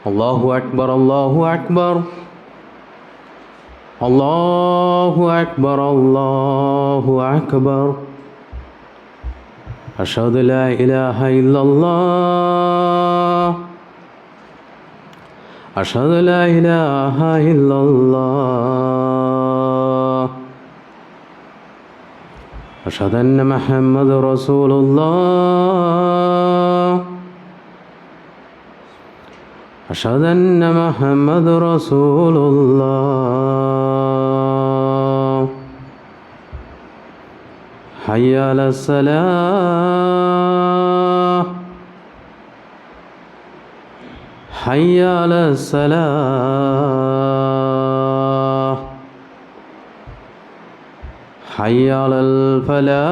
الله أكبر الله أكبر الله أكبر الله أكبر أشهد لا إله إلا الله أشهد لا إله إلا الله أشهد أن محمد رسول الله أشهد أن محمد رسول الله حي على الصلاة حي على الصلاة حي على الفلاح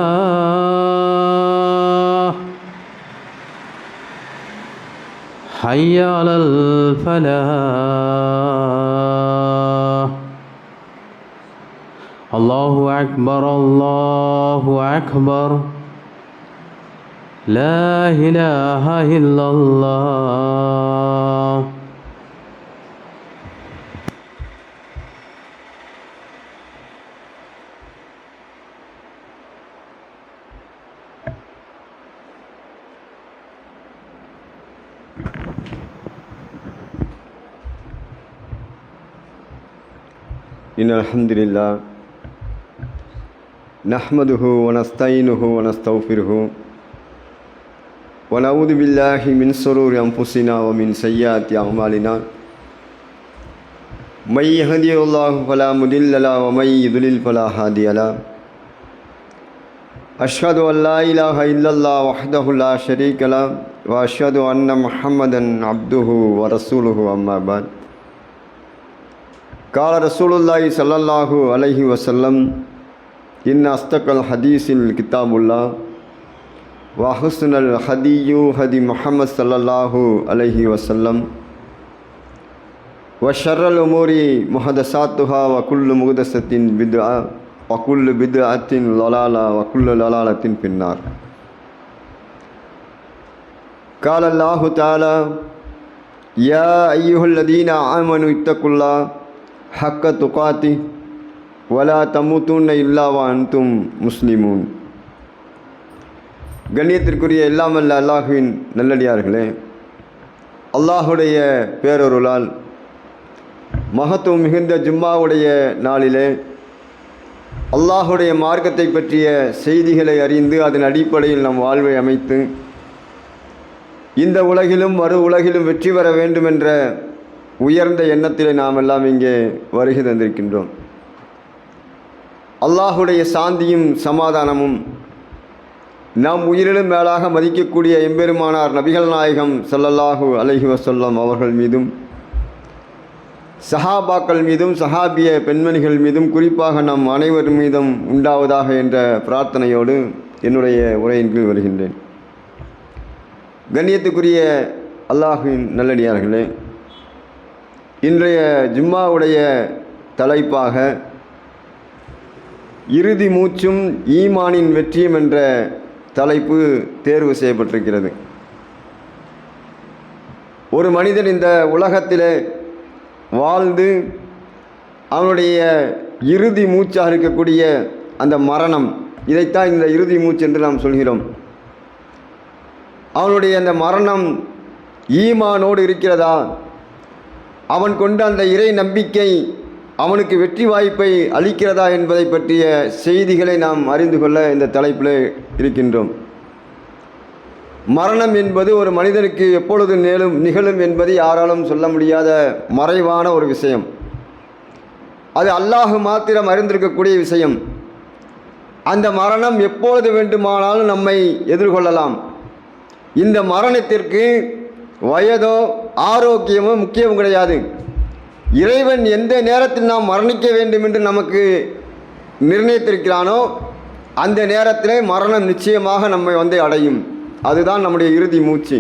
حي على الفلاح الله أكبر الله أكبر لا إله إلا الله إن الحمد لله نحمده ونستعينه ونستغفره ونعوذ بالله من شرور أنفسنا ومن سيئات أعمالنا من يهده الله فلا مضل له ومن يضلل فلا هادي له أشهد أن لا إله إلا الله وحده لا شريك له وأشهد أن محمدا عبده ورسوله أما بعد قال رسول الله صلى الله عليه وسلم إن أصدق الحديث كتاب الله وأحسن الهدي هدي محمد صلى الله عليه وسلم وشر الأمور محدثاتها وكل محدثة بدعة وكل بدعة ضلالة وكل ضلالة في النار قال الله تعالى يا أيها الذين آمنوا اتقوا الله حق تقاته ولا تموتن إلا وأنتم مسلمون. கண்ணியத்திற்குரிய எல்லாமல்ல அல்லாஹுவின் நல்லடியார்களே, அல்லாஹுடைய பேரருளால் மகத்துவம் மிகுந்த ஜும்மாவுடைய நாளிலே அல்லாஹுடைய மார்க்கத்தை பற்றிய செய்திகளை அறிந்து அதன் அடிப்படையில் நம் வாழ்வை அமைத்து இந்த உலகிலும் மறு உலகிலும் வெற்றி பெற வேண்டுமென்ற உயர்ந்த எண்ணத்திலே நாம் எல்லாம் இங்கே வருகை தந்திருக்கின்றோம். அல்லாஹுடைய சாந்தியும் சமாதானமும் நாம் உயிரிலும் மேலாக மதிக்கக்கூடிய எம்பெருமானார் நபிகள் நாயகம் ஸல்லல்லாஹு அலைஹி வஸல்லம் அவர்கள் மீதும் சஹாபாக்கள் மீதும் சஹாபிய பெண்மணிகள் மீதும் குறிப்பாக நம் அனைவர் மீதும் உண்டாவதாக என்ற பிரார்த்தனையோடு என்னுடைய உரையின் கீழ் வருகின்றேன். கண்ணியத்துக்குரிய அல்லாஹுவின் நல்லடியார்களே, இன்றைய ஜும்மாவுடைய தலைப்பாக இறுதி மூச்சும் ஈமானின் வெற்றியும் என்ற தலைப்பு தேர்வு செய்யப்பட்டிருக்கிறது. ஒரு மனிதன் இந்த உலகத்திலே வாழ்ந்து அவனுடைய இறுதி மூச்சாக இருக்கக்கூடிய அந்த மரணம், இதைத்தான் இந்த இறுதி மூச்சு என்று நாம் சொல்கிறோம். அவனுடைய அந்த மரணம் ஈமானோடு இருக்கிறதா, அவன் கொண்ட அந்த இறை நம்பிக்கை அவனுக்கு வெற்றி வாய்ப்பை அளிக்கிறதா என்பதை பற்றிய செய்திகளை நாம் அறிந்து கொள்ள இந்த தலைப்பில் இருக்கின்றோம். மரணம் என்பது ஒரு மனிதனுக்கு எப்பொழுது நிகழும் என்பது யாராலும் சொல்ல முடியாத மறைவான ஒரு விஷயம். அது அல்லாஹ் மாத்திரம் அறிந்திருக்கக்கூடிய விஷயம். அந்த மரணம் எப்பொழுது வேண்டுமானாலும் நம்மை எதிர்கொள்ளலாம். இந்த மரணத்திற்கு வயதோ ஆரோக்கியமோ முக்கியம் கிடையாது. இறைவன் எந்த நேரத்தில் நாம் மரணிக்க வேண்டும் என்று நமக்கு நிர்ணயித்திருக்கிறானோ அந்த நேரத்திலே மரணம் நிச்சயமாக நம்மை வந்து அடையும். அதுதான் நம்முடைய இறுதி மூச்சு.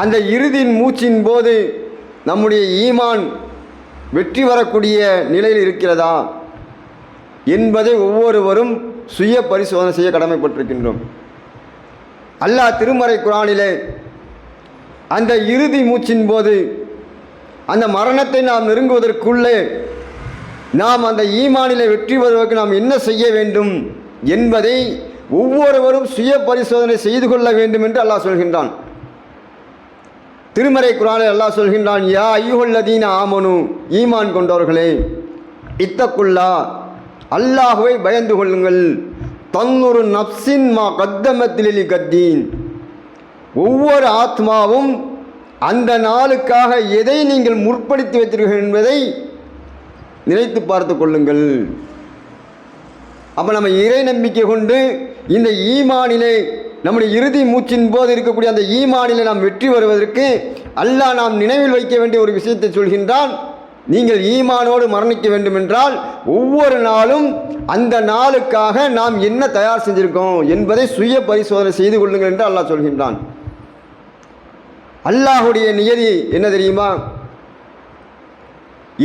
அந்த இறுதி மூச்சின் போது நம்முடைய ஈமான் வெற்றி வரக்கூடிய நிலையில் இருக்கிறதா என்பதை ஒவ்வொருவரும் சுய பரிசோதனை செய்ய கடமைப்பட்டிருக்கின்றோம். அல்லாஹ் திருமறை குர்ஆனிலே அந்த இறுதி மூச்சின் போது அந்த மரணத்தை நாம் நெருங்குவதற்குள்ளே நாம் அந்த ஈமானிலே வெற்றி பெறுவதற்கு நாம் என்ன செய்ய வேண்டும் என்பதை ஒவ்வொருவரும் சுய பரிசோதனை செய்து கொள்ள வேண்டும் என்று அல்லாஹ் சொல்கின்றான். திருமறை குர்ஆனில் அல்லாஹ் சொல்கின்றான், யா அய்யுஹல்லதீன ஆமனு, ஈமான் கொண்டவர்களே, இத்தக்குல்லா, அல்லாஹ்வை பயந்து கொள்ளுங்கள், தன்னுரு நப்சின் மா கத்தமத்திலி கத்தீன், ஒவ்வொரு ஆத்மாவும் அந்த நாளுக்காக எதை நீங்கள் முற்படுத்தி வைத்தீர்கள் என்பதை நினைத்து பார்த்து கொள்ளுங்கள். அப்போ நம்ம இறை நம்பிக்கை கொண்டு இந்த ஈமானிலே நம்முடைய இறுதி மூச்சின் போது இருக்கக்கூடிய அந்த ஈமானிலே நாம் வெற்றி வருவதற்கு அல்லாஹ் நாம் நினைவில் வைக்க வேண்டிய ஒரு விஷயத்தை சொல்கின்றான். நீங்கள் ஈமானோடு மரணிக்க வேண்டும் என்றால் ஒவ்வொரு நாளும் அந்த நாளுக்காக நாம் என்ன தயார் செஞ்சிருக்கோம் என்பதை சுய பரிசோதனை செய்து கொள்ளுங்கள் என்று அல்லாஹ் சொல்கின்றான். அல்லாஹுடைய நியதி என்ன தெரியுமா?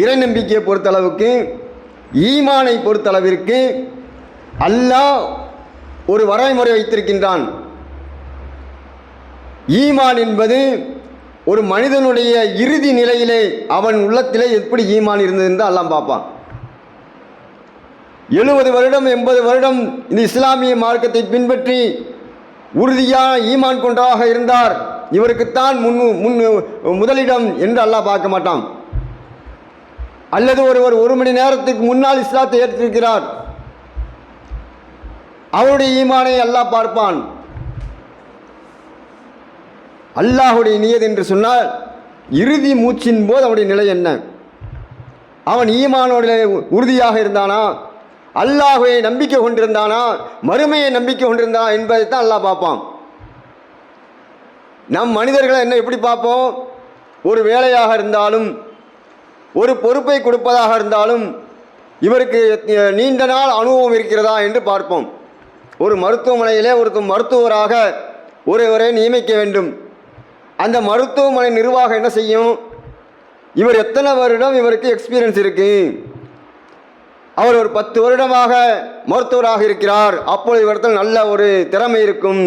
இறை நம்பிக்கையை பொறுத்தளவுக்கு, ஈமானை பொறுத்தளவிற்கு அல்லாஹ் ஒரு வரைமுறை வைத்திருக்கின்றான். ஈமான் என்பது ஒரு மனிதனுடைய இறுதி நிலையிலே அவன் உள்ளத்திலே எப்படி ஈமான் இருந்தது என்று அல்லாஹ் பார்ப்பான். 70 வருடம் 80 வருடம் இந்த இஸ்லாமிய மார்க்கத்தை பின்பற்றி உறுதியான ஈமான் கொண்டதாக இருந்தார், இவருக்குத்தான் முதலிடம் என்று அல்லாஹ் பார்க்க மாட்டான். அல்லது ஒருவர் 1 மணி நேரத்துக்கு முன்னால் இஸ்லாத்தை ஏற்றிருக்கிறார், அவருடைய ஈமானை அல்லாஹ் பார்ப்பான். அல்லாஹுடைய நியதி என்று சொன்னால் இறுதி மூச்சின் போது அவனுடைய நிலை என்ன? அவன் ஈமானோட உறுதியாக இருந்தானா, அல்லாஹுவை நம்பிக்கை கொண்டிருந்தானா, மறுமையை நம்பிக்கை கொண்டிருந்தானா என்பதைத்தான் அல்லாஹ் பார்ப்பான். நம் மனிதர்களை என்ன எப்படி பார்ப்போம்? ஒரு வேலையாக இருந்தாலும், ஒரு பொறுப்பை கொடுப்பதாக இருந்தாலும், இவருக்கு நீண்ட நாள் அனுபவம் இருக்கிறதா என்று பார்ப்போம். ஒரு மருத்துவமனையிலே மருத்துவராக ஒருவரை நியமிக்க வேண்டும். அந்த மருத்துவமனை நிர்வாகம் என்ன செய்யும்? இவர் எத்தனை வருடம் இவருக்கு எக்ஸ்பீரியன்ஸ் இருக்கு, அவர் ஒரு 10 வருடமாக மருத்துவராக இருக்கிறார், அப்பொழுது இவரிடத்தில் நல்ல ஒரு திறமை இருக்கும்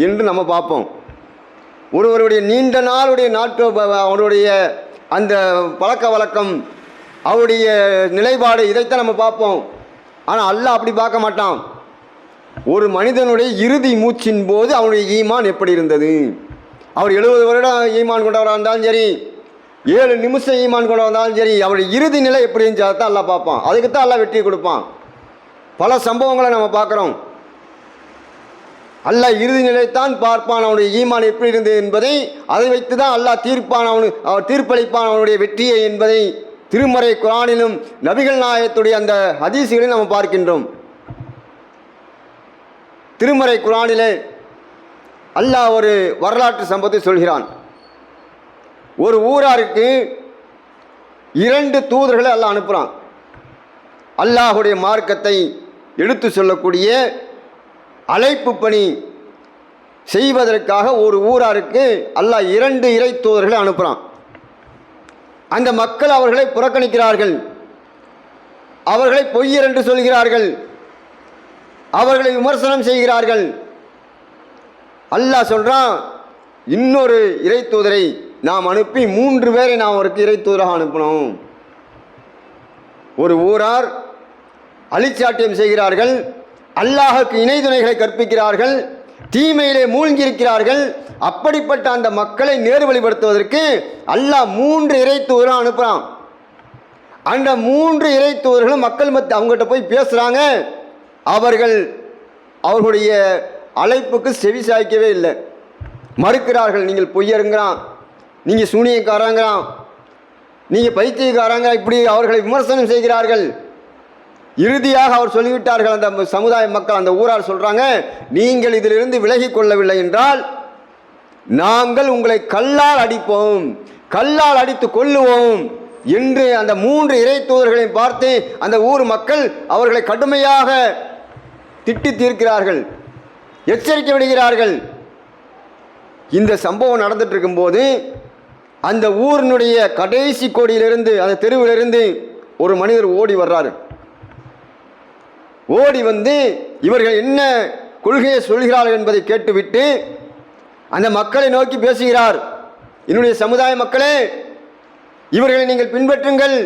என்று நம்ம பார்ப்போம். ஒருவருடைய நீண்ட நாளுடைய அவருடைய அந்த பழக்க வழக்கம், அவருடைய நிலைப்பாடு, இதைத்தான் நம்ம பார்ப்போம். ஆனால் அல்லாஹ் அப்படி பார்க்க மாட்டான். ஒரு மனிதனுடைய இறுதி மூச்சின் போது அவனுடைய ஈமான் எப்படி இருந்தது? அவர் 70 வருடம் ஈமான் கொண்டவராக இருந்தாலும் சரி, 7 நிமிஷம் ஈமான் கொண்டவராக இருந்தாலும் சரி, அவருடைய இறுதி நிலை எப்படி இருந்துச்சு தான் அல்லாஹ் பார்ப்பான். அதுக்கு தான் அல்லாஹ் வெற்றி கொடுப்பான். பல சம்பவங்களை நம்ம பார்க்குறோம். அல்லாஹ் இறுதி நிலைத்தான் பார்ப்பான், அவனுடைய ஈமான் எப்படி இருந்தது என்பதை. அதை வைத்து தான் அல்லாஹ் தீர்ப்பான், அவர் தீர்ப்பளிப்பான் அவனுடைய வெற்றியை என்பதை திருமறை குர்ஆனிலும் நபிகள் நாயகத்துடைய அந்த ஹதீஸ்களில் நம்ம பார்க்கின்றோம். திருமறை குர்ஆனிலே அல்லாஹ் ஒரு வரலாற்று சம்பவத்தை சொல்கிறான். ஒரு ஊராருக்கு 2 தூதர்களை அல்லாஹ் அனுப்புகிறான். அல்லாஹுடைய மார்க்கத்தை எடுத்து சொல்லக்கூடிய அழைப்பு பணி செய்வதற்காக ஒரு ஊராருக்கு அல்லாஹ் 2 இறை தூதர்களை அனுப்புகிறான். அந்த மக்கள் அவர்களை புறக்கணிக்கிறார்கள், அவர்களை பொய்யர் என்று சொல்கிறார்கள், அவர்களை விமர்சனம் செய்கிறார்கள். அல்லாஹ் சொல்கிறான், இன்னொரு இறை தூதரை நாம் அனுப்பி 3 பேரை நாம் அவருக்கு இறை தூதராக அனுப்பினோம். ஒரு ஊரார் அழிச்சாட்டியம் செய்கிறார்கள், அல்லாஹுக்கு இணை துணைகளை கற்பிக்கிறார்கள், தீமையிலே மூழ்கியிருக்கிறார்கள். அப்படிப்பட்ட அந்த மக்களை நேர்வழிப்படுத்துவதற்கு அல்லாஹ் 3 இறை தூதராக அனுப்புகிறான். அந்த 3 இறை தூதர்களும் மக்கள் அவங்ககிட்ட போய் பேசுகிறாங்க. அவர்களுடைய அழைப்புக்கு செவி சாய்க்கவே இல்லை, மறுக்கிறார்கள். நீங்கள் பொய்யருங்கிறான், நீங்கள் சூனியக்காரங்கிறான், நீங்கள் பைத்தியக்காரங்க, இப்படி அவர்களை விமர்சனம் செய்கிறார்கள். இறுதியாக அவர் சொல்லிவிட்டார்கள், அந்த சமுதாய மக்கள், அந்த ஊரார் சொல்கிறாங்க, நீங்கள் இதிலிருந்து விலகி கொள்ளவில்லை என்றால் நாங்கள் உங்களை கல்லால் அடிப்போம், கல்லால் அடித்து கொல்லுவோம் என்று அந்த 3 இறை தூதர்களை பார்த்து அந்த ஊர் மக்கள் அவர்களை கடுமையாக திட்டி தீர்க்கிறார்கள், எச்சரிக்கை விடுகிறார்கள். இந்த சம்பவம் நடந்துட்டு இருக்கும்போது அந்த ஊரினுடைய கடைசி கோடியிலிருந்து, அந்த தெருவிலிருந்து ஒரு மனிதர் ஓடி வர்றாரு. ஓடி வந்து இவர்கள் என்ன கொள்கையை சொல்கிறார்கள் என்பதை கேட்டுவிட்டு அந்த மக்களை நோக்கி பேசுகிறார். என்னுடைய சமுதாய மக்களே, இவர்களை நீங்கள் பின்பற்றுங்கள்,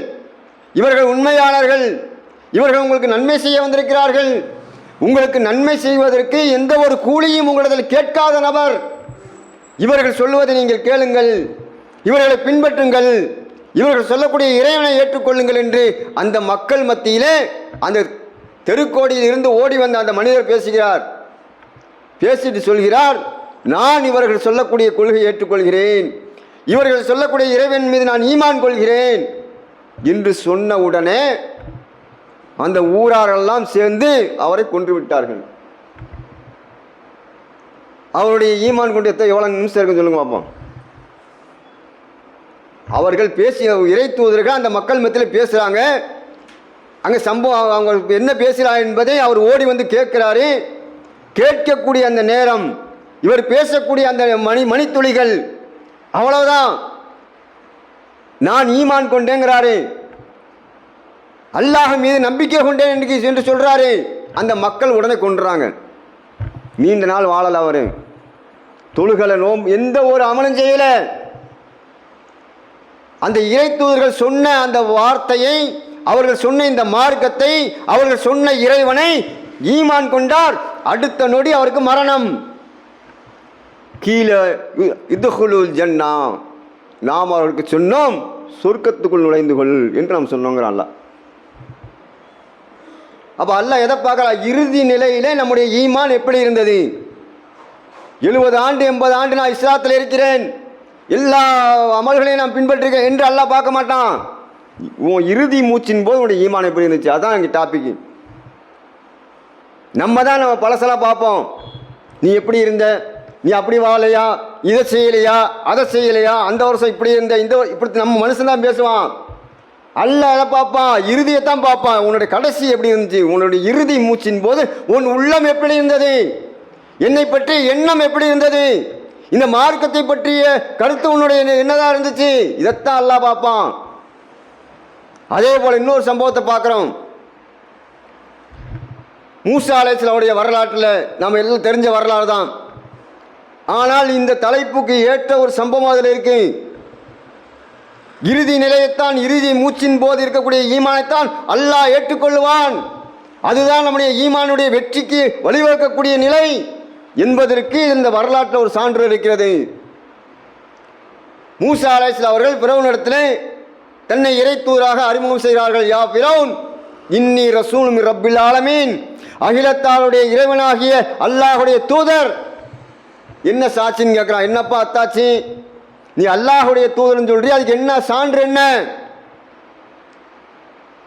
இவர்கள் உண்மையாளர்கள், இவர்கள் உங்களுக்கு நன்மை செய்ய வந்திருக்கிறார்கள், உங்களுக்கு நன்மை செய்வதற்கு எந்த ஒரு கூலியும் உங்களிடத்தில் கேட்காத நபர், இவர்கள் சொல்லுவதை நீங்கள் கேளுங்கள், இவர்களை பின்பற்றுங்கள், இவர்கள் சொல்லக்கூடிய இறைவனை ஏற்றுக்கொள்ளுங்கள் என்று அந்த மக்கள் மத்தியிலே அந்த தெருக்கோடியில் இருந்து ஓடி வந்த அந்த மனிதர் பேசுகிறார். பேசிட்டு சொல்கிறார், நான் இவர்கள் சொல்லக்கூடிய கொள்கையை ஏற்றுக்கொள்கிறேன், இவர்கள் சொல்லக்கூடிய இறைவன் மீது நான் ஈமான் கொள்கிறேன் என்று சொன்ன உடனே அந்த ஊராரெல்லாம் சேர்ந்து அவரை கொன்று விட்டார்கள். அவருடைய ஈமான் கொண்டு எவ்வளவு நிமிஷம் இருக்குன்னு சொல்லுங்க பார்ப்போம். அவர்கள் பேசிய இறை தூதர்கள் அந்த மக்கள் மத்தியில் பேசுகிறாங்க. அங்கே சம்பவம் அவங்க என்ன பேசுகிறார் என்பதை அவர் ஓடி வந்து கேட்கிறாரு. கேட்கக்கூடிய அந்த நேரம், இவர் பேசக்கூடிய அந்த மணித்துளிகள், அவ்வளவுதான், நான் ஈமான் கொண்டேங்கிறாரு, அல்லாஹ் மீது நம்பிக்கை கொண்டேன் என்று சொல்றாரு. அந்த மக்கள் உடனே கொன்றாங்க. நீண்ட நாள் வாழல அவரு, தொழுகலை, நோம்பு, எந்த ஒரு அமலும் செய்யல. அந்த இறை தூதர்கள் சொன்ன அந்த வார்த்தையை, அவர்கள் சொன்ன இந்த மார்க்கத்தை, அவர்கள் சொன்ன இறைவனை ஈமான் கொண்டார். அடுத்த நொடி அவருக்கு மரணம். கீழே இத்ஹுலுல் ஜன்னா, நாம் அவர்களுக்கு சொன்னோம் சொர்க்கத்துக்குள் நுழைந்து கொள் என்று நாம் சொன்னோங்கிறான் அல்லாஹ். அப்போ அல்லாஹ் எதை பார்க்கலாம்? இறுதி நிலையிலே நம்முடைய ஈமான் எப்படி இருந்தது? 70 ஆண்டு 80 ஆண்டு நான் இஸ்லாத்தில் இருக்கிறேன், எல்லா அமல்களையும் நான் பின்பற்றுகிறேன் என்று அல்லாஹ் பார்க்க மாட்டான். உன் இறுதி மூச்சின் போது உன்னுடைய ஈமான் எப்படி இருந்துச்சு, அதான் எங்கள் டாபிக். நம்ம பழசெல்லாம் பார்ப்போம். நீ எப்படி இருந்த, நீ அப்படி வாழலையா, இதை செய்யலையா, அதை செய்யலையா, அந்த வருஷம் இப்படி இருந்த, இந்த இப்படி நம்ம மனுஷன் தான் பேசுவான். அல்லாஹ் அதை பார்ப்பான், இறுதியைத்தான் பார்ப்பான். உன்னுடைய கடைசி எப்படி இருந்துச்சு, உன்னுடைய இறுதி மூச்சின் போது உன் உள்ளம் எப்படி இருந்தது, என்னை பற்றி எண்ணம் எப்படி இருந்தது, இந்த மார்க்கத்தை பற்றிய கருத்து உன்னுடைய என்னதான் இருந்துச்சு, இதைத்தான் அல்லாஹ் பார்ப்பான். அதே போல இன்னொரு சம்பவத்தை பார்க்குறோம். மூசா அலைஹிஸ்ஸலாமுடைய வரலாற்றில் நம்ம எல்லாம் தெரிஞ்ச வரலாறு தான். ஆனால் இந்த தலைப்புக்கு ஏற்ற ஒரு சம்பவம் அதில் இருக்கு. இறுதி நிலையத்தான், இறுதி மூச்சின் போது இருக்கக்கூடிய ஈமானைத்தான் அல்லாஹ் ஏற்றுக்கொள்வான். அதுதான் நம்முடைய ஈமானுடைய வெற்றிக்கு வழிவகுக்கக்கூடிய நிலை என்பதற்கு இந்த வரலாற்றில் ஒரு சான்று இருக்கிறது. மூசா அலைஹிஸ்ஸலாம் அவர்கள் பிறவுனிடத்தில் தன்னை இறை தூதராக அறிமுகம் செய்கிறார்கள். யா ஃபிரௌன் இன்னி ரசூல் மிர் ரப்பில் ஆலமீன், அகிலத்தாருடைய இறைவனாகிய அல்லாஹுடைய தூதர். என்ன சாட்சின்னு கேட்குறான். என்னப்பா அத்தாச்சி, நீ அல்லாஹுடைய தூதர்னு சொல்றீ, அதுக்கு என்ன சான்று என்ன?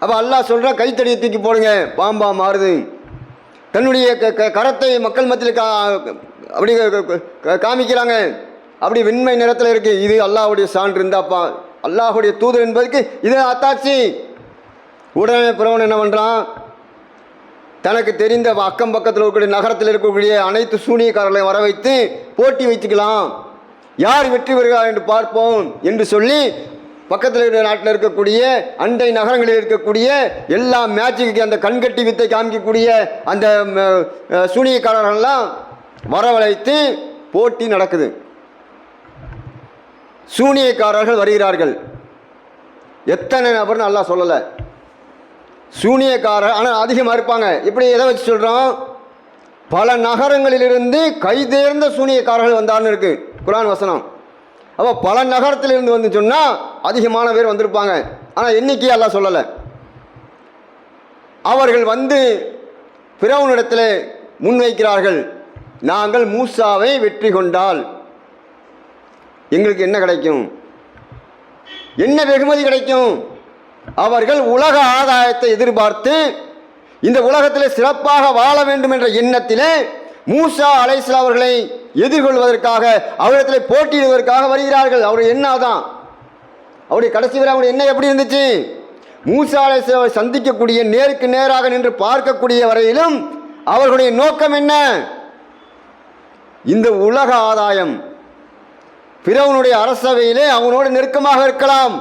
அப்போ அல்லாஹ் சொல்ற, கைத்தடியை தூக்கி போடுங்க, பாம்பா மாறுது. தன்னுடைய கரத்தை மக்கள் மத்தியில் அப்படி காமிக்கிறாங்க, அப்படி வெண்மை நிறத்தில் இருக்கு. இது அல்லாஹுடைய சான்று இருந்தாப்பா, அல்லாஹுடைய தூதர் என்பதற்கு இது அத்தாச்சி. உடனே பிறவன் என்ன பண்ணுறான், தனக்கு தெரிந்த அக்கம் பக்கத்தில் இருக்கக்கூடிய நகரத்தில் இருக்கக்கூடிய அனைத்து சூனியக்காரர்களையும் வர வைத்து போட்டி வச்சுக்கலாம், யார் வெற்றி பெறுகிறார் என்று பார்ப்போம் என்று சொல்லி பக்கத்தில் இருக்கிற நாட்டில் இருக்கக்கூடிய அண்டை நகரங்களில் இருக்கக்கூடிய எல்லா மேட்சுக்கு அந்த கண்கட்டி வித்தை காமிக்கக்கூடிய அந்த சூனியக்காரர்கள்லாம் வரவழைத்து போட்டி நடக்குது. சூனியக்காரர்கள் வருகிறார்கள். எத்தனை நபர்னு அல்லாஹ் சொல்லலை. சூனியக்காரர் ஆனால் அதிகமாக இருப்பாங்க. இப்படி எதை வச்சு சொல்கிறோம், பல நகரங்களிலிருந்து கைதேர்ந்த சூனியக்காரர்கள் வந்தார்னு இருக்கு குர்ஆன் வசனம். அப்போ பல நகரத்திலிருந்து வந்து சொன்னால் அதிகமான பேர் வந்திருப்பாங்க. ஆனால் எண்ணிக்கையை அல்லாஹ் சொல்லலை. அவர்கள் வந்து பிறவுனிடத்தில் முன்வைக்கிறார்கள், நாங்கள் மூசாவை வெற்றி கொண்டால் எங்களுக்கு என்ன கிடைக்கும், என்ன வெகுமதி கிடைக்கும்? அவர்கள் உலக ஆதாயத்தை எதிர்பார்த்து இந்த உலகத்தில் சிறப்பாக வாழ வேண்டும் என்ற எண்ணத்திலே மூசா அலைஹிஸ்ஸலாம் அவர்களை எதிர்கொள்வதற்காக, அவரிடத்தில் போட்டியிடுவதற்காக வருகிறார்கள். அவருடைய எண்ணம் தான். அவருடைய கடைசி வரை அவருடைய எண்ணம் எப்படி இருந்துச்சு? மூசா அலைஹிஸ்ஸலாம் சந்திக்கக்கூடிய, நேருக்கு நேராக நின்று பார்க்கக்கூடிய வரையிலும் அவர்களுடைய நோக்கம் என்ன? இந்த உலக ஆதாயம், பிறவனுடைய அரசவையிலே அவனோடு நெருக்கமாக இருக்கலாம்,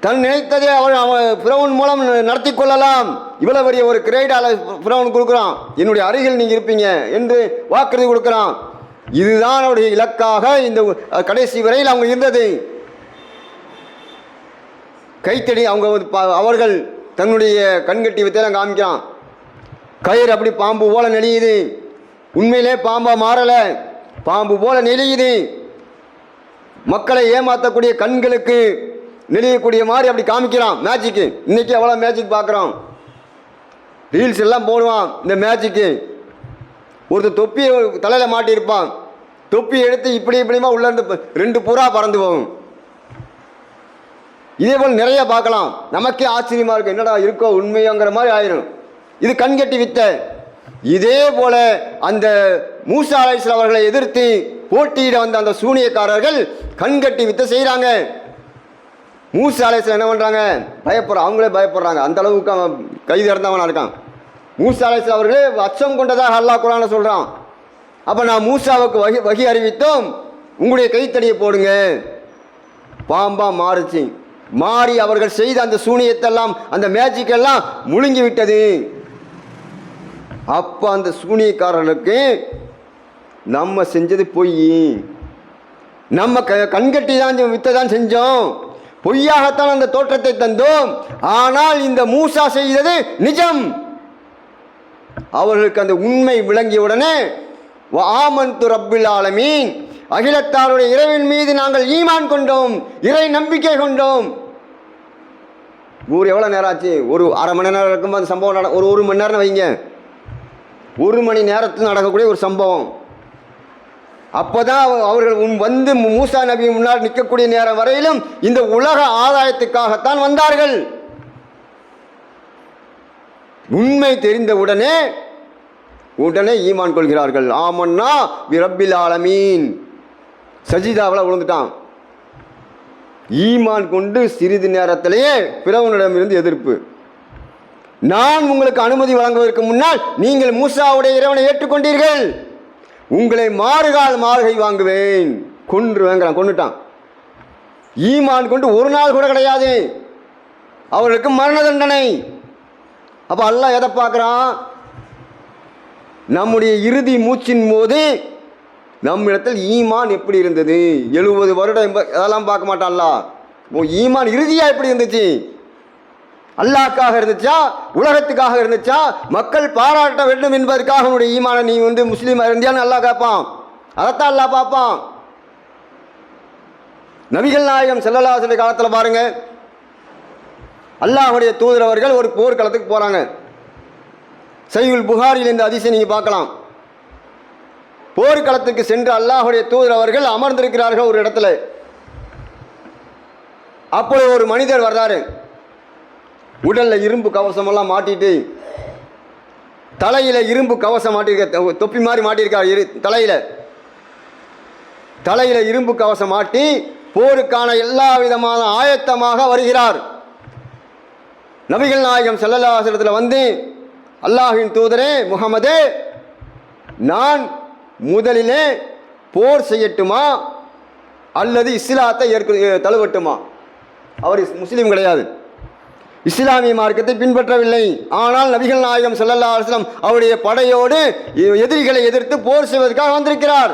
தன் நினைத்ததை அவன் பிறவன் மூலம் நடத்தி கொள்ளலாம், இவ்வளவு பெரிய ஒரு கிரேடால பிறவன் கொடுக்குறான், என்னுடைய அருகில் நீங்கள் இருப்பீங்க என்று வாக்குறுதி கொடுக்குறான். இதுதான் அவருடைய இலக்காக இந்த கடைசி வரையில் அவங்க இருந்தது. கைத்தடி அவங்க அவர்கள் தன்னுடைய கண்கட்டி வித்தையெல்லாம் காமிக்கிறான். கயிறு அப்படி பாம்பு போல நெளியுது, உண்மையிலே பாம்பா மாறல, பாம்பு போல நெளியுது. மக்களை ஏமாற்றக்கூடிய கண்களுக்கு நெளியக்கூடிய மாதிரி அப்படி காமிக்கிறான். மேஜிக்கு இன்னைக்கு எவ்வளோ மேஜிக் பார்க்குறோம், ரீல்ஸ் எல்லாம் போடுவான். இந்த மேஜிக்கு ஒருத்தர் தொப்பியை தலையில் மாட்டியிருப்பான், தொப்பி எடுத்து இப்படி இப்படிமா உள்ளேருந்து 2 புறா பறந்து போகும். இதே போல் நிறைய பார்க்கலாம். நமக்கே ஆச்சரியமாக இருக்கும், என்னடா இருக்கோ உண்மையோங்கிற மாதிரி ஆயிரும். இது கண்கட்டி வித்தை. இதே போல அந்த மூசா அலைஹிஸ்ஸலாம் அவர்களை எதிர்த்து போட்டியிட வந்த அந்த சூனியக்காரர்கள் கண்கட்டி வித்தை செய்கிறாங்க. மூசா அலைஹிஸ்ஸலாம் என்ன பண்ணுறாங்க, அவங்களே பயப்படுறாங்க. அந்த அளவுக்கு அவன் கைது இறந்தவனா இருக்கான். மூசா அலைஹிஸ்ஸலாம் அவர்களே அச்சம் கொண்டதாக அல்லாஹ் குர்ஆன்ல சொல்கிறான். அப்போ நான் மூசாவுக்கு வகி அறிவித்தோம், உங்களுடைய கைத்தடியை போடுங்க. பாம்பா மாறுச்சு. மாறி அவர்கள் செய்த அந்த சூனியத்தெல்லாம், அந்த மேஜிக்கெல்லாம் முழுங்கி விட்டது. அப்போ அந்த சூனியக்காரர்களுக்கு நம்ம செஞ்சது பொய், நம்ம கண்கட்டி தான் வித்தை தான் செஞ்சோம், பொய்யாகத்தான் அந்த தோற்றத்தை தந்தோம். ஆனால் இந்த மூசா செய்தது நிஜம். அவர்களுக்கு அந்த உண்மை விளங்கிய உடனே ஆமன்து ரப்பில் ஆலமீன், அகிலத்தாருடைய இறைவன் மீது நாங்கள் ஈமான் கொண்டோம், இறை நம்பிக்கை கொண்டோம். எவ்வளோ நேரம் ஆச்சு? ஒரு அரை மணி நேரம் இருக்கும்போது அந்த சம்பவம் ஒரு மணி நேரம் வைங்க, 1 மணி நேரத்தில் நடக்கக்கூடிய ஒரு சம்பவம். அப்போ தான் அவர்கள் வந்து மூசா நபி முன்னால் நிற்கக்கூடிய நேரம் வரையிலும் இந்த உலக ஆதாயத்துக்காகத்தான் வந்தார்கள். உண்மை தெரிந்த உடனே ஈமான் கொள்கிறார்கள். ஆமன்னா பிரப்பில் ஆலமீன், சஜிதாவில் விழுந்துட்டான். ஈமான் கொண்டு சிறிது நேரத்திலேயே பிறவனிடமிருந்து எதிர்ப்பு. நான் உங்களுக்கு அனுமதி வழங்குவதற்கு முன்னால் நீங்கள் மூசாவுடைய இறைவனை ஏற்றுக்கொண்டீர்கள், உங்களை மாறுகை வாங்குவேன், கொன்னுட்டான். ஈமான் கொண்டு ஒரு நாள் கூட கிடையாது, அவர்களுக்கு மரண தண்டனை. அப்போ அல்லாஹ் எதை பார்க்குறான்? நம்முடைய இறுதி மூச்சின் போது நம்மிடத்தில் ஈமான் எப்படி இருந்தது. 70 வருடம் அதெல்லாம் பார்க்க மாட்டான்ல. ஈமான் இறுதியாக எப்படி இருந்துச்சு? அல்லாஹ்க்காக இருந்துச்சா, உலகத்துக்காக இருந்துச்சா, மக்கள் பாராட்ட வேண்டும் என்பதற்காக உன்னுடைய ஈமான நீ முஸ்லீமாக இருந்தியான்னு அல்லாஹ் கேட்பான். அதைத்தான் அல்லாஹ் பார்ப்பான். நபிகள் நாயகம் ஸல்லல்லாஹு அலைஹி வஸல்லம் காலத்தில் பாருங்க, அல்லாஹ்வுடைய தூதர் அவர்கள் ஒரு போர்க்களத்துக்கு போகிறாங்க. சஹீஹுல் புகாரியில் இந்த ஹதீஸை நீங்கள் பார்க்கலாம். போர்க்களத்துக்கு சென்று அல்லாஹ்வுடைய தூதர் அவர்கள் அமர்ந்திருக்கிறார்கள் ஒரு இடத்துல. அப்பொழுது ஒரு மனிதர் வர்றாரு, உடலில் இரும்பு கவசமெல்லாம் மாட்டிட்டு, தலையில் இரும்பு கவசம் மாட்டிருக்க, தொப்பி மாதிரி மாட்டியிருக்கார் தலையில் இரும்பு கவசம் மாட்டி போருக்கான எல்லா விதமான ஆயத்தமாக வருகிறார். நபிகள் நாயகம் ஸல்லல்லாஹு அலைஹி வஸல்லம் வந்து, அல்லாஹ்வின் தூதரே முஹம்மதே, நான் முதலிலே போர் செய்யட்டுமா அல்லது இஸ்லாத்தை தழுவட்டுமா? அவர் முஸ்லீம் கிடையாது, இஸ்லாமிய மார்க்கத்தை பின்பற்றவில்லை. ஆனால் நபிகள் நாயகம் ஸல்லல்லாஹு அலைஹி வஸல்லம் அவருடைய படையோடு எதிரிகளை எதிர்த்து போர் செய்வதற்காக வந்திருக்கிறார்.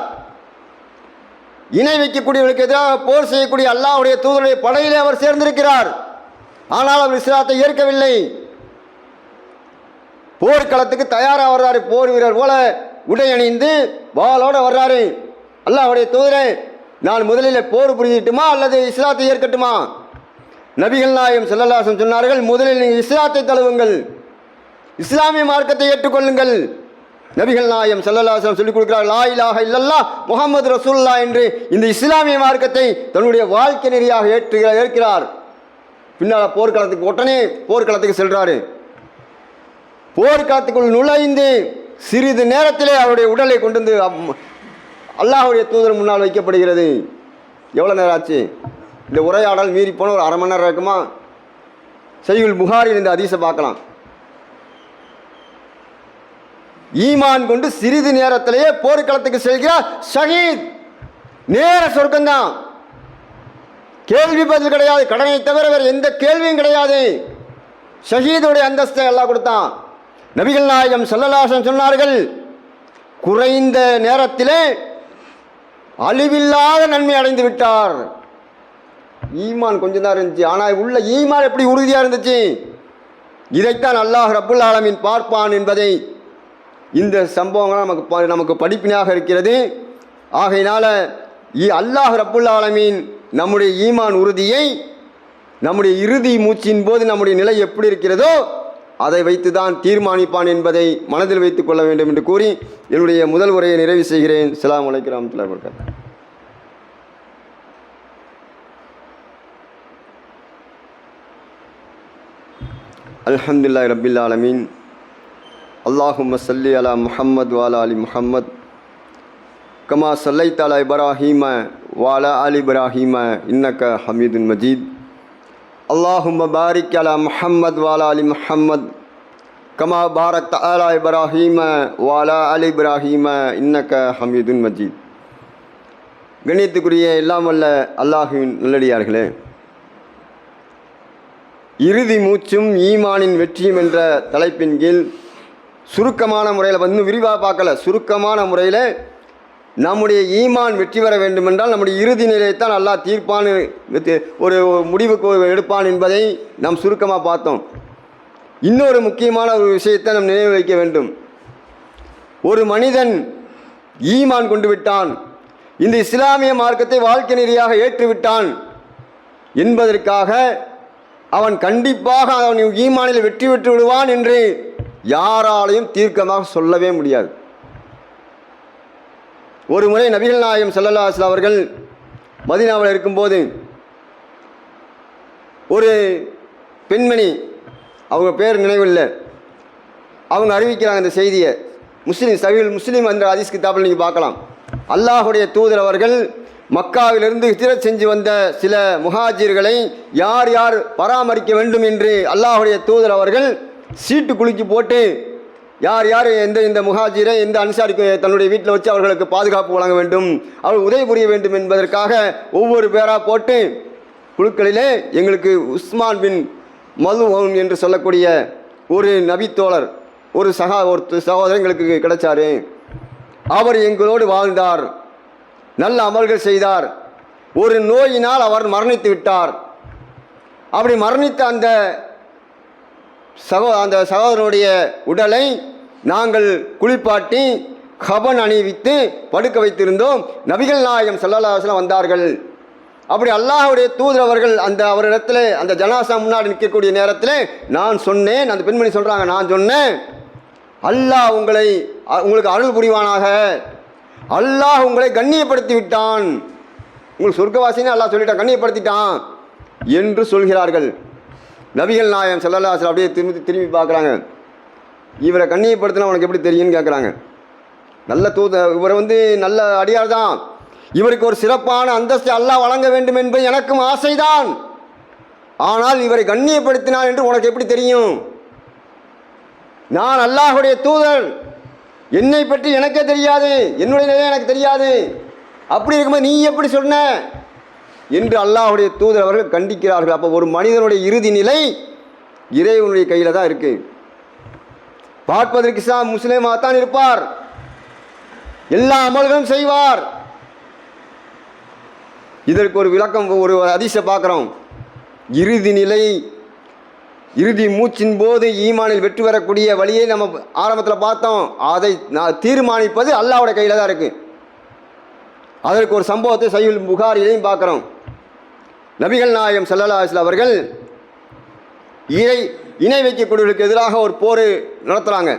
இணை வைக்கக்கூடியவர்களுக்கு எதிராக போர் செய்யக்கூடிய அல்லாஹ்வுடைய தூதருடைய படையிலே அவர் சேர்ந்திருக்கிறார். ஆனால் அவர் இஸ்லாத்தை ஏற்கவில்லை. போர்க்களத்துக்கு தயாராக வர்றாரு, போர் வீரர் போல உடை அணிந்து வாளோட வர்றாரு. அல்லாஹ்வுடைய தூதரே, நான் முதலில் போர் புரியட்டுமா அல்லது இஸ்லாத்தை ஏற்கட்டுமா? நபிகள் நாயகம் ஸல்லல்லாஹு அலைஹி வஸல்லம் சொன்னார்கள், முதலில் நீங்கள் இஸ்லாத்தை தழுவுங்கள், இஸ்லாமிய மார்க்கத்தை ஏற்றுக்கொள்ளுங்கள். நபிகள் நாயகம் ஸல்லல்லாஹு அலைஹி வஸல்லம் சொல்லிக் கொடுக்கிறார், லா இலாஹ இல்லல்லாஹ் முஹம்மது ரசூலுல்லாஹ் என்று இந்த இஸ்லாமிய மார்க்கத்தை தன்னுடைய வாழ்க்கை நெறியாக ஏற்கிறார். பின்னால் போர்க்களத்துக்கு உடனே போர்க்களத்துக்கு செல்றாரு. போர்க்களத்துக்குள் நுழைந்து சிறிது நேரத்திலே அவருடைய உடலை கொண்டு வந்து அல்லாஹ்வுடைய தூதர் முன்னால் வைக்கப்படுகிறது. எவ்வளோ நேரம் ஆச்சு? இந்த உரையாடல் மீறி போன ஒரு அரை மணி நேரம் இருக்குமா? சஹீஹுல் புகாரியில் இந்த ஹதீஸை பார்க்கலாம். ஈமான் கொண்டு சிறிது நேரத்திலேயே போர்க்களத்துக்கு செல்கிறார் ஷஹீத். நேர சொர்க்கம்தான், கேள்வி பதில் கிடையாது, கடனை தவிர வேறு எந்த கேள்வியும் கிடையாது. ஷஹீதுடைய அந்தஸ்தை அல்லாஹ் கொடுத்தான். நபிகள் நாயகம் ஸல்லல்லாஹு அலைஹி வஸல்லம் சொன்னார்கள், குறைந்த நேரத்திலே அழிவில்லாத நன்மை அடைந்து விட்டார். ஈமான் கொஞ்சம் தான் இருந்துச்சு, ஆனால் உள்ள ஈமான் எப்படி உறுதியாக இருந்துச்சு. இதைத்தான் அல்லாஹ் ரப்புல் ஆலமீன் பார்ப்பான் என்பதை இந்த சம்பவங்கள் நமக்கு படிப்பினாக இருக்கிறது. ஆகையினால அல்லாஹ் ரப்புல் ஆலமீன் நம்முடைய ஈமான் உறுதியை நம்முடைய இறுதி மூச்சின் போது நம்முடைய நிலை எப்படி இருக்கிறதோ அதை வைத்து தான் தீர்மானிப்பான் என்பதை மனதில் வைத்துக் கொள்ள வேண்டும் என்று கூறி என்னுடைய முதல் உரையை நிறைவு செய்கிறேன். அஸ்ஸலாமு அலைக்கும் வரஹ்மத்துல்லாஹி வபரகாத்துஹு. அல்ஹம்துலில்லாஹி ரப்பில் ஆலமீன். அல்லாஹும்ம ஸல்லி அலா முஹம்மத் வ அலா அலி முஹம்மத் கமா ஸல்லைத அலா இப்ராஹீம வ அலா ஆலி இப்ராஹீம இன்னக ஹமீதுன் மஜீத். அல்லாஹும்ம பாரிக் அலா முஹம்மத் வ அலா அலி முஹம்மத் கமா பாரக்த அலா இப்ராஹீம வ அலா ஆலி இப்ராஹீம இன்னக ஹமீதுன் மஜீத். கண்ணியத்துக்குரிய எல்லாம் வல்ல அல்லாஹுவின் நல்லடியார்களே, இறுதி மூச்சும் ஈமானின் வெற்றியும் என்ற தலைப்பின் கீழ் சுருக்கமான முறையில் இன்னும் விரிவாக பார்க்கல, சுருக்கமான முறையில் நம்முடைய ஈமான் வெற்றி பெற வேண்டுமென்றால் நம்முடைய இறுதி நிலையைத்தான் அல்லாஹ் தீர்ப்பான், ஒரு முடிவுக்கு எடுப்பான் என்பதை நாம் சுருக்கமாக பார்த்தோம். இன்னொரு முக்கியமான ஒரு விஷயத்தை நாம் நினைவு வைக்க வேண்டும். ஒரு மனிதன் ஈமான் கொண்டு விட்டான், இந்த இஸ்லாமிய மார்க்கத்தை வாழ்க்கை நெறியாக ஏற்றுவிட்டான் என்பதற்காக அவன் கண்டிப்பாக அவன் ஈமானில் வெற்றி பெற்று விடுவான் என்று யாராலையும் தீர்க்கமாக சொல்லவே முடியாது. ஒரு முறை நபிகள் நாயகம் ஸல்லல்லாஹு அலைஹி வஸல்லம் அவர்கள் மதீனாவில் இருக்கும்போது ஒரு பெண்மணி, அவங்க பேர் நினைவில்லை, அவங்க அறிவிக்கிறாங்க இந்த செய்தியை. சஹீஹுல் முஸ்லிம் என்ற ஹதீஸ் கிதாபில் நீங்கள் பார்க்கலாம். அல்லாஹுடைய தூதர் அவர்கள் மக்காவிலிருந்து ஹிஜ்ரத் செஞ்சு வந்த சில முஹாஜிர்களை யார் யார் பராமரிக்க வேண்டும் என்று அல்லாஹுடைய தூதர் அவர்கள் சீட்டு குலுக்கி போட்டு யார் யார் இந்த முஹாஜிரை எந்த அன்சாரிக்கு தன்னுடைய வீட்டில் வச்சு அவர்களுக்கு பாதுகாப்பு வழங்க வேண்டும், அவர்கள் உதவி புரிய வேண்டும் என்பதற்காக ஒவ்வொரு பேராக போட்டு குழுக்களிலே எங்களுக்கு உஸ்மான் பின் மதுவன் என்று சொல்லக்கூடிய ஒரு நபித்தோழர், ஒரு சகோதரர் எங்களுக்கு கிடைச்சாரு. அவர் எங்களோடு வாழ்ந்தார், நல்ல அமல்கள் செய்தார். ஒரு நோயினால் அவர் மரணித்து விட்டார். அப்படி மரணித்த அந்த சகோதரனுடைய உடலை நாங்கள் குளிப்பாட்டி கபன் அணிவித்து படுக்க வைத்திருந்தோம். நபிகள் நாயகம் ஸல்லல்லாஹு அலைஹி வஸல்லம் வந்தார்கள். அப்படி அல்லாஹ்வுடைய தூதர் அவர்கள் அவரிடத்துல அந்த ஜனாசா முன்னாடி நிற்கக்கூடிய நேரத்தில் நான் சொன்னேன், அந்த பெண்மணி சொல்கிறாங்க, நான் சொன்னேன், அல்லாஹ் உங்களுக்கு அருள் புரிவானாக, அல்லாஹ் உங்களை கண்ணியப்படுத்தி விட்டான், உங்களுக்கு சொர்க்கவாசின்னு அல்லாஹ் சொல்லிட்டான், கண்ணியப்படுத்திட்டான் என்று சொல்கிறார்கள். நபிகள் நாயகம் ஸல்லல்லாஹு அலைஹி வஸல்லம் அப்படியே திரும்பி பார்க்குறாங்க. இவரை கண்ணியப்படுத்தினா உனக்கு எப்படி தெரியும்னு கேட்குறாங்க. நல்ல இவரை நல்ல அடியார் தான், இவருக்கு ஒரு சிறப்பான அந்தஸ்து அல்லாஹ் வழங்க வேண்டும் என்பது எனக்கும் ஆசைதான், ஆனால் இவரை கண்ணியப்படுத்தினான் என்று உனக்கு எப்படி தெரியும்? நான் அல்லாஹுடைய தூதர், என்னை பற்றி எனக்கே தெரியாது, என்னுடைய நிலையை எனக்கு தெரியாது, அப்படி இருக்கும்போது நீ எப்படி சொன்ன என்று அல்லாஹுடைய தூதர் அவர்கள் கண்டிக்கிறார்கள். அப்போ ஒரு மனிதனுடைய இறுதி நிலை இறைவனுடைய கையில் தான் இருக்கு. பார்ப்பதற்கு முஸ்லிமாக தான் இருப்பார், எல்லா அமல்களும் செய்வார். இதற்கு ஒரு விளக்கம், ஒரு ஹதீஸை பார்க்குறோம். இறுதி நிலை, இறுதி மூச்சின் போது ஈமானில் வெற்றி பெறக்கூடிய வழியை நம்ம ஆரம்பத்தில் பார்த்தோம். அதை தீர்மானிப்பது அல்லாஹ்வுடைய கையில் தான் இருக்கு. அதற்கு ஒரு சம்பவத்தை சஹீஹுல் புகாரிலையும் பார்க்குறோம். நபிகள் நாயகம் ஸல்லல்லாஹு அலைஹி வஸல்லம் அவர்கள் இணை வைக்கக்கூடியவர்களுக்கு எதிராக ஒரு போர் நடத்துகிறாங்க.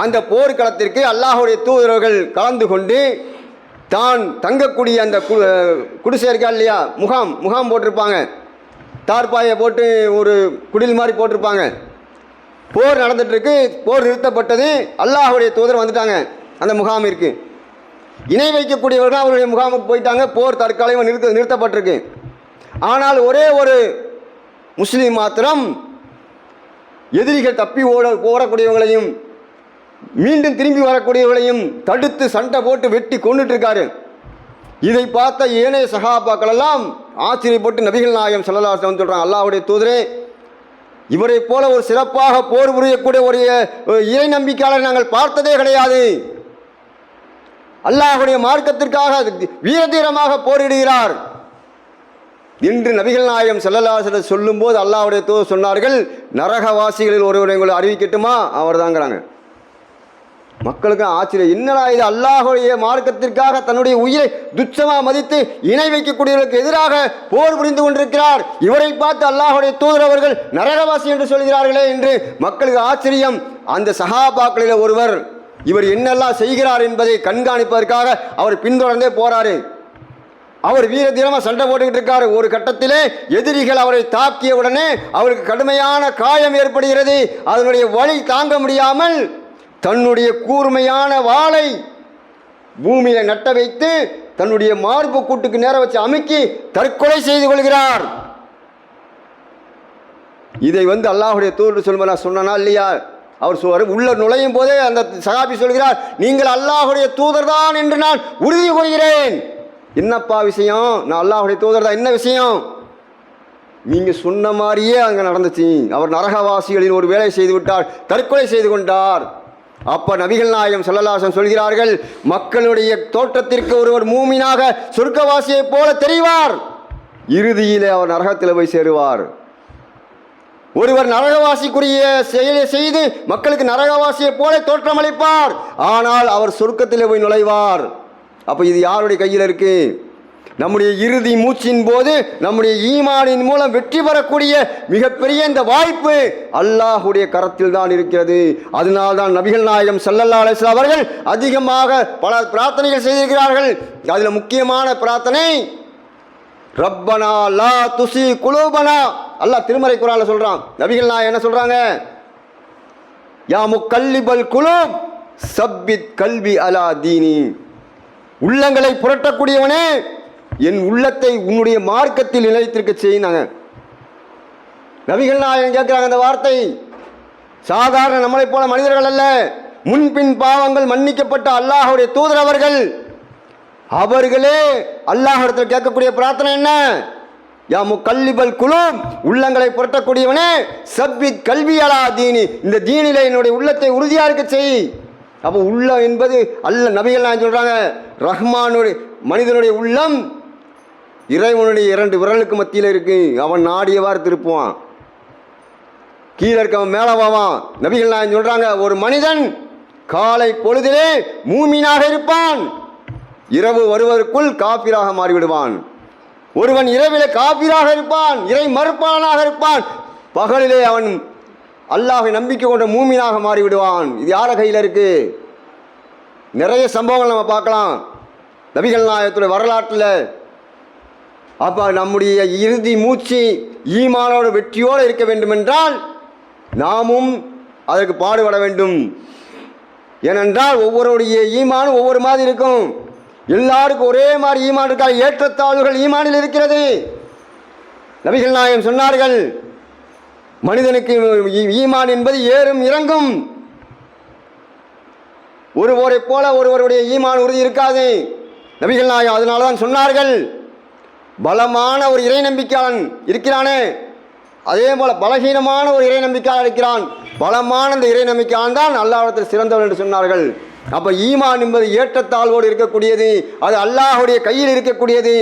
அந்த போர்க்களத்திற்கு அல்லாஹ்வுடைய தூதர்கள் கலந்து கொண்டு தான் தங்கக்கூடிய அந்த குடிசை இருக்கா இல்லையா, முகாம் போட்டிருப்பாங்க, தார்பாயை போட்டு ஒரு குடில் மாதிரி போட்டிருப்பாங்க. போர் நடந்துட்டுருக்கு, போர் நிறுத்தப்பட்டது, அல்லாஹ்வுடைய தூதர் வந்துட்டாங்க அந்த முகாமிற்கு. இணை வைக்கக்கூடியவர்கள் அவருடைய முகாமுக்கு போயிட்டாங்க, போர் தற்காலிகமாக நிறுத்தப்பட்டிருக்கு. ஆனால் ஒரே ஒரு முஸ்லீம் மாத்திரம் எதிரிகள் தப்பி ஓடக்கூடியவங்களையும் மீண்டும் திரும்பி வரக்கூடியவர்களையும் தடுத்து சண்டை போட்டு வெட்டி கொண்டுட்டு இருக்காரு. இதை பார்த்த ஏனைய சஹாபாக்கள் எல்லாம் ஆச்சரியப்பட்டு நபிகள் நாயகம் ஸல்லல்லாஹு அலைஹி வஸல்லம் சொல்றாங்க, அல்லாஹ்வுடைய தூதரே, இவரை போல ஒரு சிறப்பாக போர் புரியக்கூடிய ஒரு இறை நம்பிக்கையாளர் நாங்கள் பார்த்ததே கிடையாது. அல்லாஹ்வுடைய மார்க்கத்திற்காக வீரதீரமாக போரிடுகிறார். இன்று நபிகள் நாயகம் ஸல்லல்லாஹு அலைஹி வஸல்லம் சொல்லும்போது அல்லாஹ்வுடைய தூதர் சொன்னார்கள், நரகவாசிகளில் ஒருவரை உங்களை அறிவிக்கட்டுமா? அவர் தாங்கிறாங்க. மக்களுக்கு ஆச்சரியம், என்னடா இது, அல்லாஹ்வுடைய மார்க்கத்திற்காக தன்னுடைய உயிரை துச்சமா மதித்து இணை வைக்கக்கூடியவர்களுக்கு எதிராக போர் புரிந்து கொண்டிருக்கிறார், இவரை பார்த்து அல்லாஹ்வுடைய தூதர் அவர்கள் நரகவாசி என்று சொல்கிறார்களே என்று மக்களுக்கு ஆச்சரியம். அந்த சஹாபாக்களில் ஒருவர் இவர் என்னெல்லாம் செய்கிறார் என்பதை கண்காணிப்பதற்காக அவர் பின்தொடர்ந்தே போறாரு. அவர் வீர தீரமா சண்டை போட்டுக்கிட்டு இருக்காரு. ஒரு கட்டத்திலே எதிரிகள் அவரை தாக்கிய உடனே அவருக்கு கடுமையான காயம் ஏற்படுகிறது. அதனுடைய வலி தாங்க முடியாமல் தன்னுடைய கூர்மையான வாளை பூமியில நட்ட வைத்து தன்னுடைய மார்பு கூட்டுக்கு நேர வச்சு அமுக்கி தற்கொலை செய்து கொள்கிறார். இதை அல்லாஹ்வுடைய தூதர் சொல்லுமா சொன்னா இல்லையா? அவர் சொல்வார், உள்ள நுழையும் போதே அந்த சஹாபி சொல்கிறார், நீங்கள் அல்லாஹ்வுடைய தூதர் தான் என்று நான் உறுதி கொள்கிறேன். என்னப்பா விஷயம்? நான் அல்லாஹ்வுடைய தூதர் தான். என்ன விஷயம்? நீங்க சொன்ன மாதிரியே அங்க நடந்துச்சு. அவர் நரகவாசிகளின் ஒரு வேலை செய்து விட்டார், தற்கொலை செய்து கொண்டார். அப்ப நபிகள் நாயகம் ஸல்லல்லாஹு அலைஹி வஸல்லம் சொல்கிறார்கள், மக்களுடைய தோற்றத்திற்கு ஒருவர் மூமினாக சொர்க்கவாசியை போல தெரிவார், இறுதியிலே அவர் நரகத்தில் போய் சேருவார். ஒருவர் நரகவாசிக்குரிய செயலை செய்து மக்களுக்கு நரகவாசியை போல தோற்றமளிப்பார், ஆனால் அவர் சொர்க்கத்தில் போய் நுழைவார். அப்ப இது யாருடைய கையில் இருக்கு? நம்முடைய இறுதி மூச்சின் போது நம்முடைய ஈமானின் மூலம் வெற்றி பெறக்கூடிய மிகப்பெரிய இந்த வாய்ப்பு அல்லாஹ்வுடைய கரத்தில் தான் இருக்கிறது. அதனால்தான் நபிகள் நாயகம் ஸல்லல்லாஹு அலைஹி வஸல்லம் அவர்கள் அதிகமாக பல பிரார்த்தனைகள் செய்திருக்கிறார்கள். அதில் முக்கியமான பிரார்த்தனை ரப்பனா லா துசி குலூபனா. அல்லாஹ் திருமறை குர்ஆன்ல சொல்றான். நபிகள் நாயகம் என்ன சொல்றாங்க? யா முகல்லிபல் குலூப் சப்பித் கல்வி அலா தீனி. உள்ளங்களை புரட்டக்கூடியவனே, என் உள்ளத்தை உன்னுடைய மார்க்கத்தில் நிலைத்திருக்க செய்யினாங்க. நபிகள் நாயகம் கேட்கிறாங்க இந்த வார்த்தை. சாதாரண நம்மளை போல மனிதர்கள் அல்ல, முன்பின் பாவங்கள் மன்னிக்கப்பட்ட அல்லாஹ்வுடைய தூதர் அவர்கள். அவர்களே அல்லாஹ்விடத்தில் கேட்கக்கூடிய பிரார்த்தனை என்ன? யா முகல்லிபல் குலூப், உள்ளங்களை புரட்டக்கூடியவனே, சப்பித் கல்வி அலா தீனி, இந்த தீனிலே என்னுடைய உள்ளத்தை உறுதியா இருக்க செய். அப்போ உள்ளம் என்பது அல்ல, நபிகள் நாயகம் சொல்றாங்க, ரஹ்மானுடைய மனிதனுடைய உள்ளம் இறைவனுடைய 2 விரலுக்கு மத்தியில் இருக்கு. அவன் நாடியவாறு திருப்புவான், கீழே இருக்கவன் மேலே போவான். நபிகள் நாயகம் சொல்றாங்க, ஒரு மனிதன் காலை பொழுதிலே மூமினாக இருப்பான், இரவு வருவதற்குள் காபிராக மாறிவிடுவான். ஒருவன் இரவிலே காபிராக இருப்பான், இறை மறுப்பாளனாக இருப்பான், பகலிலே அவன் அல்லாஹ்வை நம்பிக்கை கொண்ட மூமினாக மாறிவிடுவான். இது யார கையில் இருக்கு? நிறைய சம்பவங்கள் நம்ம பார்க்கலாம் நபிகள் நாயகத்துடைய வரலாற்றில். அப்ப நம்முடைய இறுதி மூச்சு ஈமானோட வெற்றியோடு இருக்க வேண்டும் என்றால் நாமும் அதற்கு பாடுபட வேண்டும். ஏனென்றால் ஒவ்வொருடைய ஈமானும் ஒவ்வொரு மாதிரி இருக்கும். எல்லாருக்கும் ஒரே மாதிரி ஈமான் இருக்காது, ஏற்றத்தாழ்வுகள் ஈமானில் இருக்கிறது. நபிகள் நாயகம் சொன்னார்கள், மனிதனுக்கு ஈமான் என்பது ஏறும் இறங்கும். ஒருவரை போல ஒருவருடைய ஈமான் உறுதி இருக்காது. நபிகள் நாயகம் அதனால தான் சொன்னார்கள், பலமான ஒரு இறை நம்பிக்கையாளன் இருக்கிறானே, அதே போல பலகீனமான ஒரு இறை நம்பிக்கையாளன் இருக்கிறான். பலமான இந்த இறை நம்பிக்கையாளன் தான் அல்லாஹ்விடத்தில் சிறந்தவன் என்று சொன்னார்கள். அப்ப ஈமான் என்பது ஏற்றத்தாழ்வோடு இருக்கக்கூடியது, அது அல்லாஹ்வுடைய கையில் இருக்கக்கூடியது.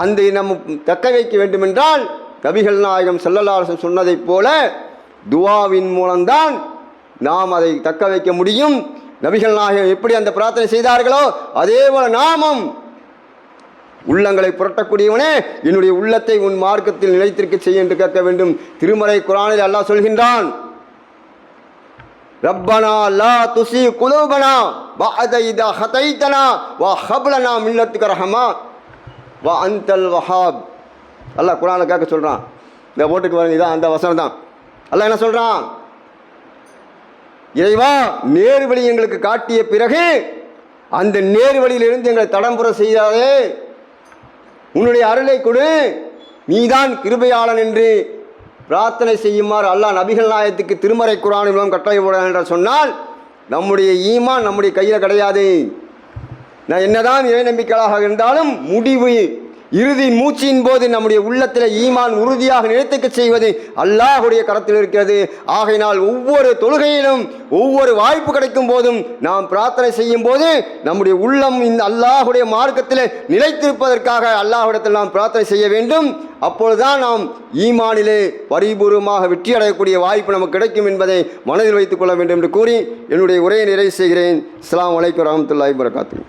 அந்த நம்ம தக்க வைக்க வேண்டும் என்றால் நபிகள் நாயகம் ஸல்லல்லாஹு அலைஹி வஸல்லம் சொன்னதைப் போல துஆவின் மூலம்தான் நாம் அதை தக்க வைக்க முடியும். நபிகள் நாயகம் எப்படி அந்த பிரார்த்தனை செய்தார்களோ அதே போல நாமும் உள்ளங்களை புரட்டக்கூடியவனே, என்னுடைய உள்ளத்தை உன் மார்க்கத்தில் நிலைத்திருக்க செய்ய என்று கேட்க வேண்டும். திருமறை குர்ஆனில் அல்லாஹ் சொல்கின்றான், ரப்பனா லா துசி குலூபனா பஅத இதா ஹதைதனா வ ஹப் லனா மின் லதுக ரஹமா வ அன்தல் வஹாப். அல்லாஹ் குர்ஆனில் கேட்க சொல்றான். இந்த ஓட்டுக்கு வரங்க, இதான் அந்த வசனம் தான். அல்லாஹ் என்ன சொல்றான்? இறைவா, நேர்வழி எங்களுக்கு காட்டிய பிறகு அந்த நேர்வழியிலிருந்து எங்களை தடம்புற செய்யாதே, உன்னுடைய அருளை கொடு, நீதான் கிருபையாளன் என்று பிரார்த்தனை செய்யுமாறு அல்லாஹ் நபிகள் நாயகத்துக்கு திருமறை குர்ஆன் மூலம் கட்டளை போடுறான் என்று சொன்னால் நம்முடைய ஈமான் நம்முடைய கையில் கிடையாது. நான் என்னதான் இறை நம்பிக்கையாக இருந்தாலும் முடிவு இறுதி மூச்சின் போது நம்முடைய உள்ளத்தில் ஈமான் உறுதியாக நிலைத்துக்க செய்வது அல்லாஹுடைய கரத்தில் இருக்கிறது. ஆகையினால் ஒவ்வொரு தொழுகையிலும் ஒவ்வொரு வாய்ப்பு கிடைக்கும் போதும் நாம் பிரார்த்தனை செய்யும் போது நம்முடைய உள்ளம் இந்த அல்லாஹுடைய மார்க்கத்தில் நிலைத்திருப்பதற்காக அல்லாஹ்விடத்தில் நாம் பிரார்த்தனை செய்ய வேண்டும். அப்பொழுதுதான் நாம் ஈமானிலே பரிபூர்வமாக வெற்றி அடையக்கூடிய வாய்ப்பு நமக்கு கிடைக்கும் என்பதை மனதில் வைத்துக் கொள்ள வேண்டும் என்று கூறி என்னுடைய உரையை நிறைவு செய்கிறேன். அஸ்ஸலாமு அலைக்கும் வரஹ்மத்துல்லாஹி வபரகாத்துஹு.